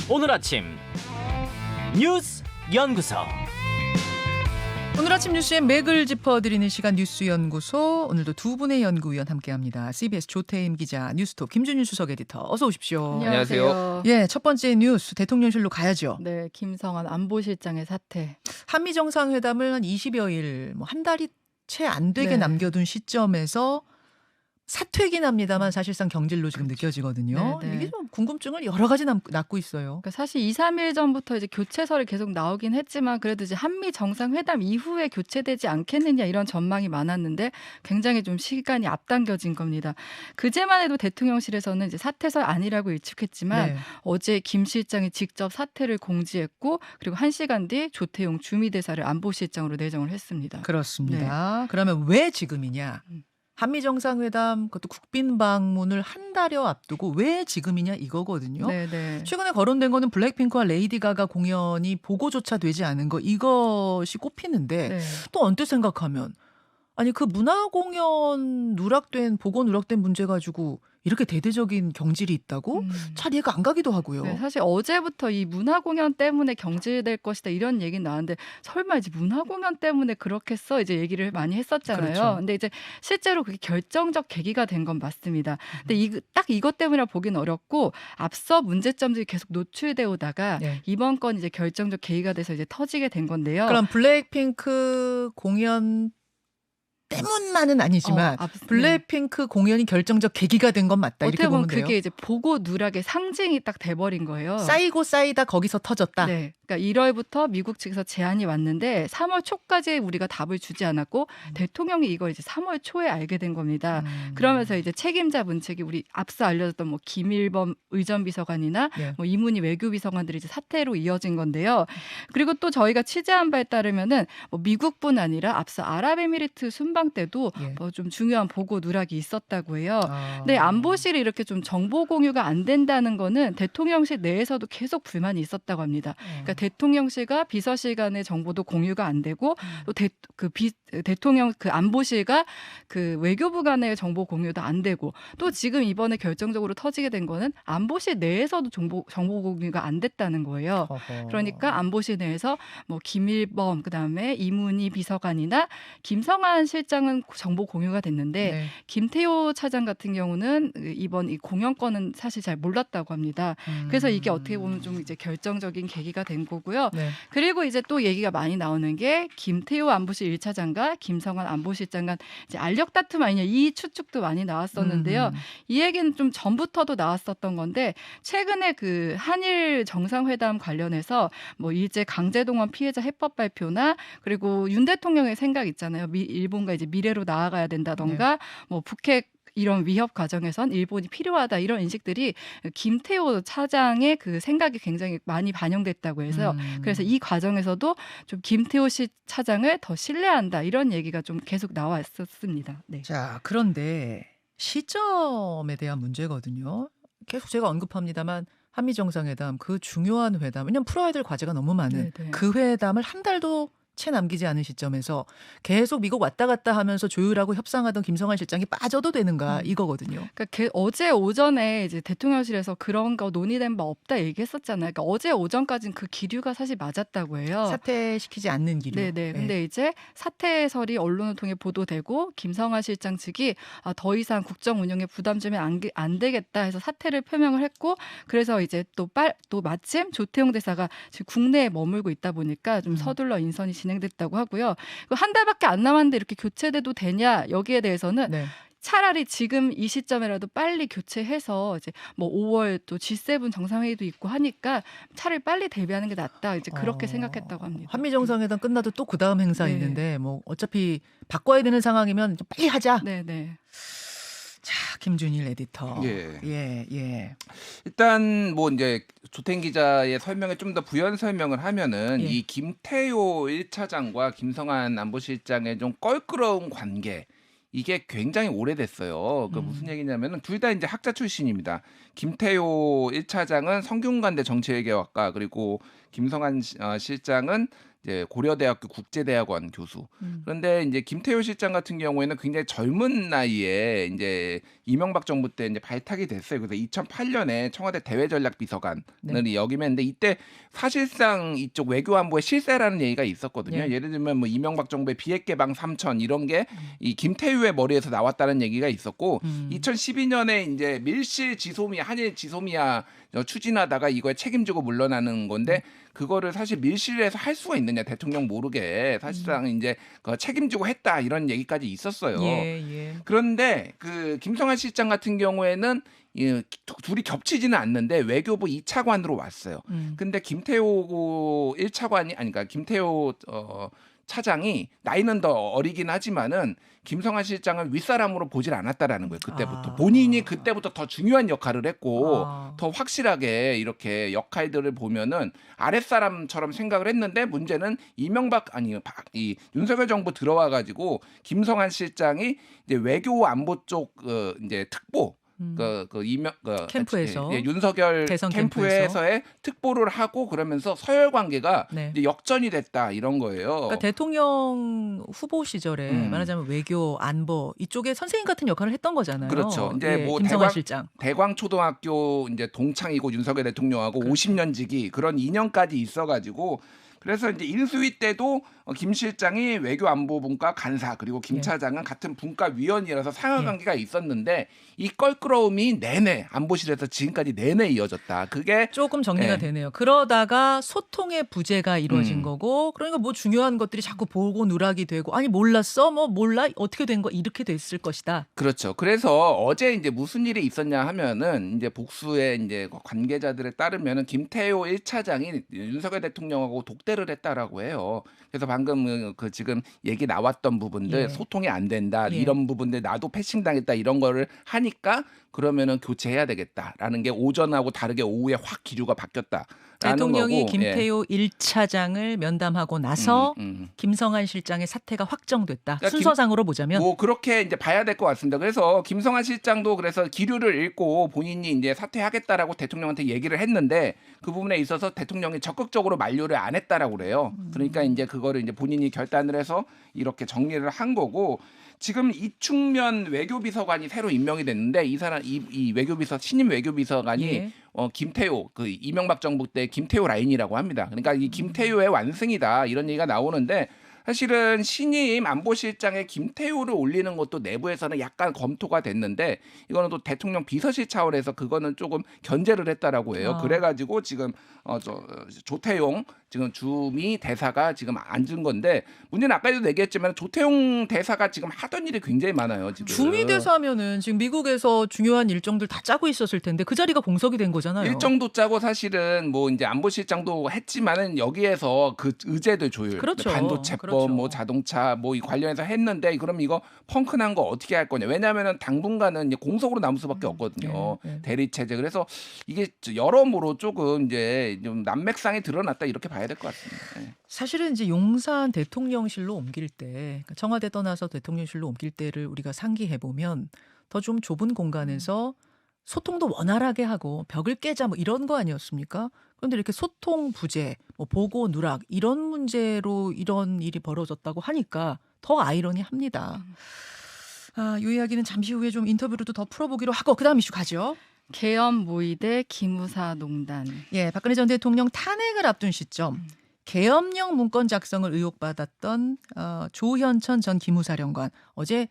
오늘 아침 뉴스 연구소. 오늘 아침 뉴스의 맥을 짚어드리는 시간 뉴스연구소. 오늘도 두 분의 연구위원 함께합니다. CBS 조태임 기자, 뉴스톱 김준일 수석 에디터. 어서 오십시오. 안녕하세요. 예, 첫 번째 뉴스 대통령실로 가야죠. 네, 김성환 안보실장의 사퇴. 한미 정상회담을 한 20여일, 한 달이 채 안 되게 네. 남겨둔 시점에서 사퇴긴 합니다만 사실상 경질로 지금 느껴지거든요. 네, 네. 이게 좀 궁금증을 여러 가지 낳고 있어요. 그러니까 사실 2, 3일 전부터 이제 교체설이 계속 나오긴 했지만 그래도 이제 한미 정상회담 이후에 교체되지 않겠느냐 이런 전망이 많았는데 굉장히 좀 시간이 앞당겨진 겁니다. 그제만 해도 대통령실에서는 이제 사퇴설 아니라고 일축했지만 네. 어제 김 실장이 직접 사퇴를 공지했고 그리고 1시간 뒤 조태용 주미대사를 안보실장으로 내정을 했습니다. 그렇습니다. 그러면 왜 지금이냐? 한미 정상회담 그것도 국빈 방문을 한 달여 앞두고 왜 지금이냐 이거거든요. 네, 네. 최근에 거론된 거는 블랙핑크와 레이디 가가 공연이 보고조차 되지 않은 거 이것이 꼽히는데 네. 또 언뜻 생각하면 아니 그 문화공연 보고 누락된 문제 가지고 이렇게 대대적인 경질이 있다고? 잘 이해가 안 가기도 하고요. 네, 사실 어제부터 이 문화공연 때문에 경질될 것이다 이런 얘기는 나왔는데 설마 이제 문화공연 때문에 그렇겠어 이제 얘기를 많이 했었잖아요. 그렇죠. 근데 이제 실제로 그게 결정적 계기가 된 건 맞습니다. 근데 딱 이것 때문이라 보기는 어렵고 앞서 문제점들이 계속 노출되어 오다가 네. 이번 건 이제 결정적 계기가 돼서 이제 터지게 된 건데요. 그럼 블랙핑크 공연 때문만은 아니지만 네. 블랙핑크 공연이 결정적 계기가 된 건 맞다 이렇게 어떻게 보면 보면 돼요. 그게 이제 보고 누락의 상징이 딱 돼버린 거예요. 쌓이고 쌓이다 거기서 터졌다. 네. 그러니까 1월부터 미국 측에서 제안이 왔는데 3월 초까지 우리가 답을 주지 않았고 대통령이 이걸 이제 3월 초에 알게 된 겁니다. 그러면서 이제 책임자 문책이 우리 앞서 알려졌던 뭐 김일범 의전비서관이나 네. 뭐 이문희 외교비서관들이 이제 사퇴로 이어진 건데요. 그리고 또 저희가 취재한 바에 따르면은 뭐 미국뿐 아니라 앞서 아랍에미리트 순방 때도 예. 뭐 좀 중요한 보고 누락이 있었다고 해요. 아. 근데 안보실이 이렇게 좀 정보 공유가 안 된다는 거는 대통령실 내에서도 계속 불만이 있었다고 합니다. 그러니까 대통령실과 비서실 간의 정보도 공유가 안 되고 또 대통령 그 안보실과 그 외교부 간의 정보 공유도 안 되고 또 지금 이번에 결정적으로 터지게 된 거는 안보실 내에서도 정보 공유가 안 됐다는 거예요. 어허. 그러니까 안보실 내에서 뭐 김일범 그다음에 이문희 비서관이나 김성한 실장은 정보 공유가 됐는데 네. 김태호 차장 같은 경우는 이번 이 공연권은 사실 잘 몰랐다고 합니다. 그래서 이게 어떻게 보면 좀 이제 결정적인 계기가 된 거고요. 네. 그리고 이제 또 얘기가 많이 나오는 게 김태호 안보실 1차장과 김성환 안보실장 간 이제 알력 다툼 아니냐 이 추측도 많이 나왔었는데요. 이 얘기는 좀 전부터도 나왔었던 건데 최근에 그 한일 정상회담 관련해서 뭐 일제 강제동원 피해자 해법 발표나 그리고 윤 대통령의 생각 있잖아요. 일본과 이제 미래로 나아가야 된다던가 뭐 북핵 이런 위협 과정에선 일본이 필요하다 이런 인식들이 김태호 차장의 그 생각이 굉장히 많이 반영됐다고 해서 그래서 이 과정에서도 좀 김태호 차장을 더 신뢰한다 이런 얘기가 좀 계속 나왔었습니다. 네. 자, 그런데 시점에 대한 문제거든요. 계속 제가 언급합니다만 한미 정상회담 그 중요한 회담. 왜냐하면 풀어야 될 과제가 너무 많은 네네. 그 회담을 한 달도 채 남기지 않은 시점에서 계속 미국 왔다 갔다 하면서 조율하고 협상하던 김성환 실장이 빠져도 되는가 이거거든요. 그러니까 어제 오전에 이제 대통령실에서 그런 거 논의된 바 없다 얘기했었잖아요. 그러니까 어제 오전까지는 그 기류가 사실 맞았다고 해요. 사퇴시키지 않는 기류. 네네. 근데 이제 사퇴설이 언론을 통해 보도되고 김성환 실장 측이 더 이상 국정 운영에 부담 주면 안 되겠다 해서 사퇴를 표명을 했고 그래서 이제 또 마침 조태용 대사가 지금 국내에 머물고 있다 보니까 좀 서둘러 인선이 진행됐다고 하고요. 한 달밖에 안 남았는데 이렇게 교체돼도 되냐 여기에 대해서는 네. 차라리 지금 이 시점에라도 빨리 교체해서 이제 뭐 5월 또 G7 정상회의도 있고 하니까 차라리 빨리 대비하는 게 낫다. 이제 그렇게 생각했다고 합니다. 한미 정상회담 끝나도 또 그 다음 행사 네. 있는데 뭐 어차피 바꿔야 되는 상황이면 좀 빨리 하자. 네네. 자, 김준일 에디터. 예. 예. 일단 뭐 이제 조태인 기자의 설명에 좀 더 부연 설명을 하면은 예. 이 김태효 1차장과 김성한 안보실장의 좀 껄끄러운 관계 이게 굉장히 오래됐어요. 그 무슨 얘기냐면은 둘 다 이제 학자 출신입니다. 김태효 1차장은 성균관대 정치외교학과 그리고 김성한 실장은 이제 고려대학교 국제대학원 교수. 음. 그런데 이제 김태효 실장 같은 경우에는 굉장히 젊은 나이에 이제 이명박 정부 때 이제 발탁이 됐어요. 그래서 2008년에 청와대 대외전략비서관을 네. 역임했는데 이때 사실상 이쪽 외교안보의 실세라는 얘기가 있었거든요. 예. 예를 들면 뭐 이명박 정부의 비핵개방 3천 이런 게 음. 이 김태효의 머리에서 나왔다는 얘기가 있었고 2012년에 이제 밀실 지소미아 한일 지소미아 추진하다가 이거에 책임지고 물러나는 건데 그거를 사실 밀실에서 할 수가 있느냐 대통령 모르게 사실상 이제 그 책임지고 했다 이런 얘기까지 있었어요. 예. 그런데 그 김성한 실장 같은 경우에는 둘이 겹치지는 않는데 외교부 2차관으로 왔어요. 근데 김태호 1차관이 아니 그러니까 김태호 차장이 나이는 더 어리긴 하지만은 김성한 실장은 윗사람으로 보질 않았다라는 거예요. 그때부터 아. 본인이 그때부터 더 중요한 역할을 했고 아. 더 확실하게 이렇게 역할들을 보면은 아랫사람처럼 생각을 했는데 문제는 이 윤석열 정부 들어와 가지고 김성한 실장이 이제 외교 안보 쪽 이제 특보 캠프에서. 윤석열 대선 캠프에서의 특보를 하고 그러면서 서열 관계가 네. 이제 역전이 됐다 이런 거예요. 그러니까 대통령 후보 시절에 말하자면 외교 안보 이쪽에 선생님 같은 역할을 했던 거잖아요. 그렇죠. 이제 예, 뭐 김성환 실장. 대광초등학교 이제 동창이고 윤석열 대통령하고 그렇죠. 50년 지기 그런 인연까지 있어가지고 그래서 이제 인수위 때도 김 실장이 외교안보분과 간사 그리고 김 예. 차장은 같은 분과위원이라서 상하 관계가 있었는데 이 껄끄러움이 내내 안보실에서 지금까지 내내 이어졌다. 그게 조금 정리가 예. 되네요. 그러다가 소통의 부재가 이루어진 거고 그러니까 뭐 중요한 것들이 자꾸 보고 누락이 되고 아니 몰랐어? 뭐 몰라? 어떻게 된 거? 이렇게 됐을 것이다. 그렇죠. 그래서 어제 이제 무슨 일이 있었냐 하면은 이제 복수의 이제 관계자들에 따르면은 김태호 1차장이 윤석열 대통령하고 독대를 했다라고 해요. 그래서 방금 그 지금 얘기 나왔던 부분들 예. 소통이 안 된다 예. 이런 부분들 나도 패싱 당했다 이런 거를 하니까 그러면은 교체해야 되겠다라는 게 오전하고 다르게 오후에 확 기류가 바뀌었다. 대통령이 거고. 김태호 1차장을 면담하고 나서 김성한 실장의 사퇴가 확정됐다. 그러니까 순서상으로 보자면 뭐 그렇게 이제 봐야 될 것 같습니다. 그래서 김성한 실장도 그래서 기류를 읽고 본인이 이제 사퇴하겠다라고 대통령한테 얘기를 했는데 그 부분에 있어서 대통령이 적극적으로 만류를 안 했다라고 그래요. 그러니까 이제 그거를 이제 본인이 결단을 해서 이렇게 정리를 한 거고 지금 이충면 외교비서관이 새로 임명이 됐는데 이 사람 이 외교비서 신임 외교비서관이 예. 김태효 그 이명박 정부 때 김태효 라인이라고 합니다. 그러니까 이 김태효의 완승이다 이런 얘기가 나오는데 사실은 신임 안보실장에 김태효를 올리는 것도 내부에서는 약간 검토가 됐는데 이거는 또 대통령 비서실 차원에서 그거는 조금 견제를 했다라고 해요. 그래가지고 지금 조태용 지금 주미 대사가 지금 앉은 건데 문제는 아까도 얘기했지만 조태용 대사가 지금 하던 일이 굉장히 많아요. 지금 주미 대사면은 지금 미국에서 중요한 일정들 다 짜고 있었을 텐데 그 자리가 공석이 된 거잖아요. 일정도 짜고 사실은 뭐 이제 안보실장도 했지만은 여기에서 그 의제들 조율, 그렇죠. 반도체법, 그렇죠. 뭐 자동차 뭐 이 관련해서 했는데 그럼 이거 펑크난 거 어떻게 할 거냐? 왜냐하면은 당분간은 이제 공석으로 남을 수밖에 없거든요. 네. 대리 체제. 그래서 이게 여러모로 조금 이제 좀 난맥상이 드러났다 이렇게 봐야 될 것 같습니다. 네. 사실은 이제 용산 대통령실로 옮길 때 그러니까 청와대 떠나서 대통령실로 옮길 때를 우리가 상기해 보면 더 좀 좁은 공간에서 소통도 원활하게 하고 벽을 깨자 뭐 이런 거 아니었습니까? 그런데 이렇게 소통 부재, 뭐 보고 누락 이런 문제로 이런 일이 벌어졌다고 하니까 더 아이러니합니다. 이 이야기는 잠시 후에 좀 인터뷰로도 더 풀어보기로 하고 그다음 이슈 가죠. 계엄 모의대 기무사 농단. 예, 박근혜 전 대통령 탄핵을 앞둔 시점 계엄령 문건 작성을 의혹받았던 조현천 전 기무사령관 어제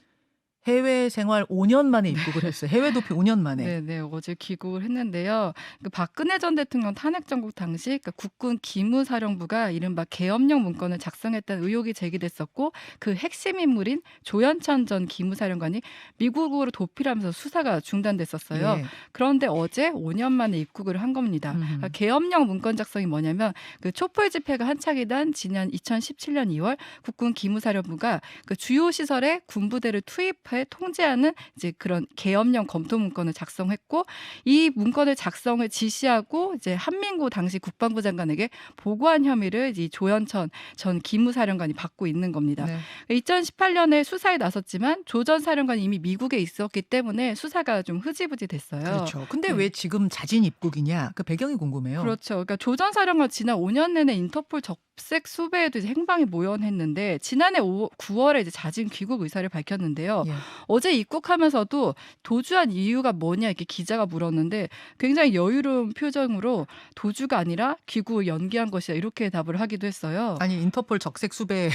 해외 생활 5년 만에 입국을 했어요. 해외 도피 5년 만에. 네, 어제 귀국을 했는데요. 그 박근혜 전 대통령 탄핵 정국 당시 그러니까 국군 기무사령부가 이른바 계엄령 문건을 작성했다는 의혹이 제기됐었고 그 핵심 인물인 조현천 전 기무사령관이 미국으로 도피를 하면서 수사가 중단됐었어요. 예. 그런데 어제 5년 만에 입국을 한 겁니다. 그러니까 계엄령 문건 작성이 뭐냐면 그 촛불 집회가 한창이던 지난 2017년 2월 국군 기무사령부가 그 주요 시설에 군부대를 투입해 통제하는 이제 그런 계엄령 검토 문건을 작성했고 이 문건을 작성을 지시하고 이제 한민구 당시 국방부 장관에게 보고한 혐의를 이 조현천 전 기무사령관이 받고 있는 겁니다. 네. 2018년에 수사에 나섰지만 조 전 사령관이 이미 미국에 있었기 때문에 수사가 좀 흐지부지 됐어요. 그렇죠. 근데 네. 왜 지금 자진 입국이냐? 그 배경이 궁금해요. 그렇죠. 그러니까 조 전 사령관 지난 5년 내내 인터폴 접색 수배에도 이제 행방이 모연했는데 지난해 9월에 이제 자진 귀국 의사를 밝혔는데요. 예. 어제 입국하면서도 도주한 이유가 뭐냐 이렇게 기자가 물었는데 굉장히 여유로운 표정으로 도주가 아니라 귀국을 연기한 것이다 이렇게 답을 하기도 했어요. 아니 인터폴 적색 수배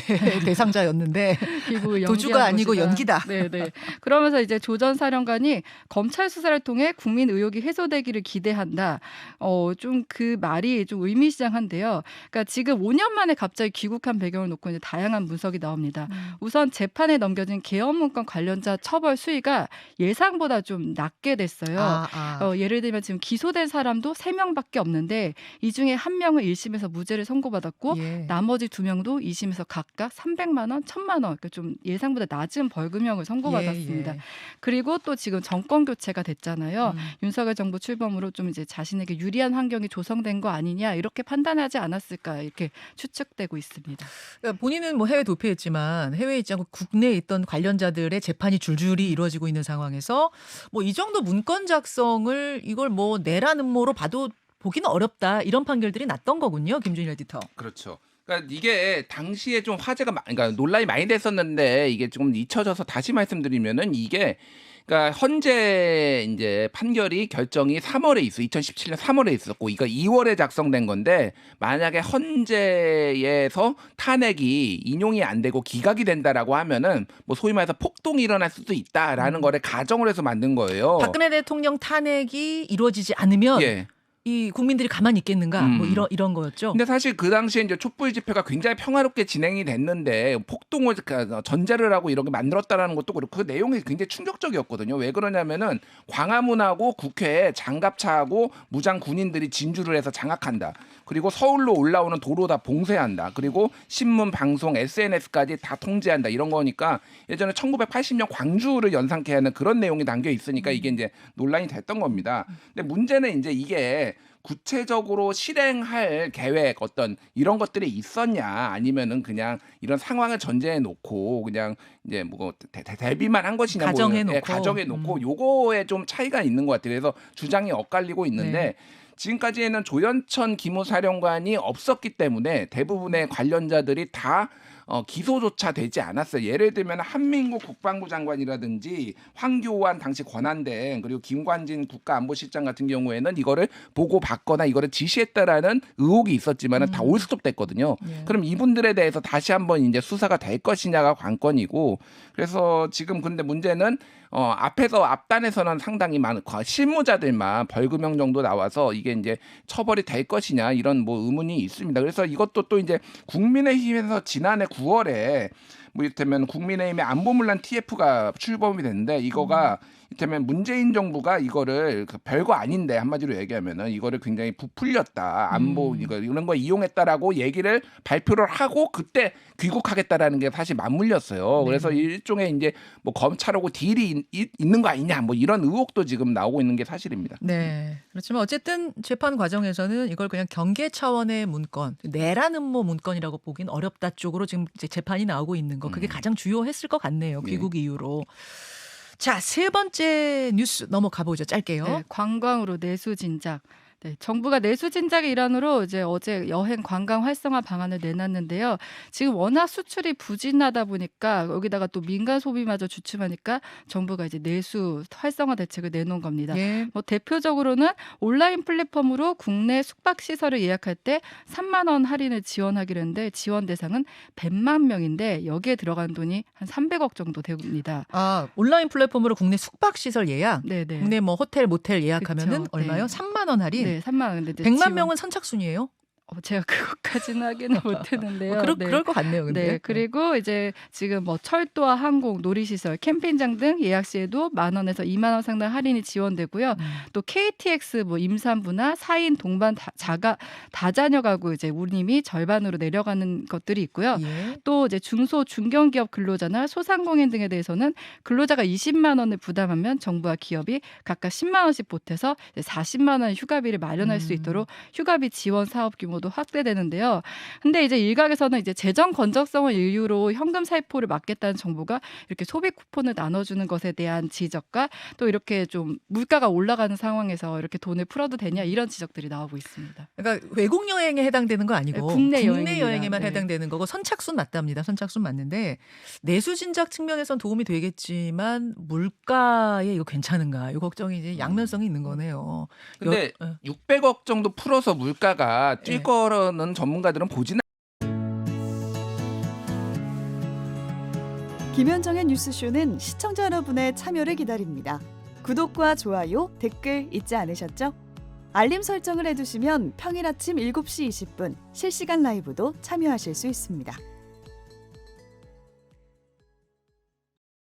대상자였는데 귀국을 도주가 연기한 아니고 것이다. 연기다. 네네. 그러면서 이제 조 전 사령관이 검찰 수사를 통해 국민 의혹이 해소되기를 기대한다. 좀 그 말이 좀 의미시장한데요. 그러니까 지금 5년 만에 갑자기 귀국한 배경을 놓고 이제 다양한 분석이 나옵니다. 우선 재판에 넘겨진 계엄 문건 관련자 처벌 수위가 예상보다 좀 낮게 됐어요. 예를 들면 지금 기소된 사람도 3명밖에 없는데 이 중에 1명은 1심에서 무죄를 선고받았고 예. 나머지 2명도 2심에서 각각 300만 원, 1,000만 원, 그러니까 좀 예상보다 낮은 벌금형을 선고받았습니다. 예. 그리고 또 지금 정권 교체가 됐잖아요. 윤석열 정부 출범으로 좀 이제 자신에게 유리한 환경이 조성된 거 아니냐 이렇게 판단하지 않았을까 이렇게 추측되고 있습니다. 그러니까 본인은 뭐 해외 도피했지만 해외에 있지 않고 국내에 있던 관련자들의 재판이 줄줄이 이루어지고 있는 상황에서 뭐 이 정도 문건 작성을 이걸 뭐 내란 음모로 봐도 보기는 어렵다 이런 판결들이 났던 거군요. 김준일 에디터. 그렇죠. 그러니까 이게 당시에 좀 화제가 그러니까 논란이 많이 됐었는데 이게 좀 잊혀져서 다시 말씀드리면은 이게 그러니까 헌재 이제 판결이 결정이 3월에 있어. 2017년 3월에 있었고 이거 2월에 작성된 건데 만약에 헌재에서 탄핵이 인용이 안 되고 기각이 된다라고 하면은 뭐 소위 말해서 폭동이 일어날 수도 있다라는 거를 가정을 해서 만든 거예요. 박근혜 대통령 탄핵이 이루어지지 않으면 예. 이 국민들이 가만히 있겠는가 뭐 이런 거였죠. 근데 사실 그 당시에 이제 촛불 집회가 굉장히 평화롭게 진행이 됐는데 폭동을 전제를 하고 이런 게 만들었다라는 것도 그렇고 그 내용이 굉장히 충격적이었거든요. 왜 그러냐면은 광화문하고 국회에 장갑차하고 무장 군인들이 진주를 해서 장악한다. 그리고 서울로 올라오는 도로 다 봉쇄한다. 그리고 신문, 방송, SNS까지 다 통제한다. 이런 거니까 예전에 1980년 광주를 연상케 하는 그런 내용이 담겨 있으니까 이게 이제 논란이 됐던 겁니다. 근데 문제는 이제 이게 구체적으로 실행할 계획 어떤 이런 것들이 있었냐 아니면은 그냥 이런 상황을 전제해 놓고 그냥 이제 뭐 대비만 한 것이냐 가정해 놓고. 가정해 놓고 요거에 좀 차이가 있는 것 같아요. 그래서 주장이 엇갈리고 있는데 네. 지금까지에는 조현천 기무사령관이 없었기 때문에 대부분의 관련자들이 다 기소조차 되지 않았어요. 예를 들면 한민국 국방부 장관이라든지 황교안 당시 권한대행 그리고 김관진 국가안보실장 같은 경우에는 이거를 보고 받거나 이거를 지시했다라는 의혹이 있었지만은 다 올스톱됐거든요. 예. 그럼 이분들에 대해서 다시 한번 이제 수사가 될 것이냐가 관건이고 그래서 지금 근데 문제는 앞단에서는 상당히 많은 실무자들만 벌금형 정도 나와서 이게 이제 처벌이 될 것이냐 이런 뭐 의문이 있습니다. 그래서 이것도 또 이제 국민의힘에서 지난해 9월에 뭐 이를테면 국민의힘의 안보문란 TF가 출범이 됐는데 이거가 이를테면 문재인 정부가 이거를 별거 아닌데 한마디로 얘기하면은 이거를 굉장히 부풀렸다 안보 이런 거 이용했다라고 얘기를 발표를 하고 그때 귀국하겠다라는 게 사실 맞물렸어요. 그래서 일종의 이제 뭐 검찰하고 딜이 있는 거 아니냐 뭐 이런 의혹도 지금 나오고 있는 게 사실입니다. 네. 그렇지만 어쨌든 재판 과정에서는 이걸 그냥 경계 차원의 문건, 내란 음모 문건이라고 보기는 어렵다 쪽으로 지금 이제 재판이 나오고 있는 거. 그게 가장 주요했을 것 같네요. 귀국 이후로. 자, 세 번째 뉴스 넘어가 보죠. 짧게요. 네, 관광으로 내수 진작. 네, 정부가 내수 진작의 일환으로 이제 어제 여행 관광 활성화 방안을 내놨는데요. 지금 워낙 수출이 부진하다 보니까 여기다가 또 민간 소비마저 주춤하니까 정부가 이제 내수 활성화 대책을 내놓은 겁니다. 예. 뭐 대표적으로는 온라인 플랫폼으로 국내 숙박 시설을 예약할 때 3만 원 할인을 지원하기로 했는데 지원 대상은 100만 명인데 여기에 들어간 돈이 한 300억 정도 됩니다. 아, 온라인 플랫폼으로 국내 숙박 시설 예약, 네네. 국내 뭐 호텔, 모텔 예약하면은 그쵸. 얼마요? 네. 3만 원 할인. 네, 3만 원. 근데 이제 100만 지원- 명은 선착순이에요? 제가 그것까지는 확인을 못했는데요. 네. 그럴 것 같네요. 근데. 네, 그리고 이제 지금 뭐 철도와 항공, 놀이시설, 캠핑장 등 예약 시에도 10,000원에서 2만 원 상당 할인이 지원되고요. 또 KTX 뭐 임산부나 4인 동반 다자녀 가구 이제 운임이 절반으로 내려가는 것들이 있고요. 예. 또 이제 중소 중견기업 근로자나 소상공인 등에 대해서는 근로자가 20만 원을 부담하면 정부와 기업이 각각 10만 원씩 보태서 이제 40만 원 휴가비를 마련할 수 있도록 휴가비 지원 사업 규모 규모도 확대되는데요. 근데 이제 일각에서는 이제 재정 건전성을 이유로 현금 살포를 막겠다는 정부가 이렇게 소비 쿠폰을 나눠주는 것에 대한 지적과 또 이렇게 좀 물가가 올라가는 상황에서 이렇게 돈을 풀어도 되냐 이런 지적들이 나오고 있습니다. 그러니까 외국 여행에 해당되는 거 아니고 네, 국내 국내 여행입니다. 여행에만 네. 해당되는 거고 선착순 맞답니다. 선착순 맞는데 내수 진작 측면에선 도움이 되겠지만 물가에 이거 괜찮은가? 이 걱정이 이제 양면성이 있는 거네요. 근데 여- 600억 정도 풀어서 물가가 뛸 예. 거라는 전문가들은 보지는 김현정의 뉴스쇼는 시청자 여러분의 참여를 기다립니다. 구독과 좋아요, 댓글 잊지 않으셨죠? 알림 설정을 해두시면 평일 아침 7시 20분 실시간 라이브도 참여하실 수 있습니다.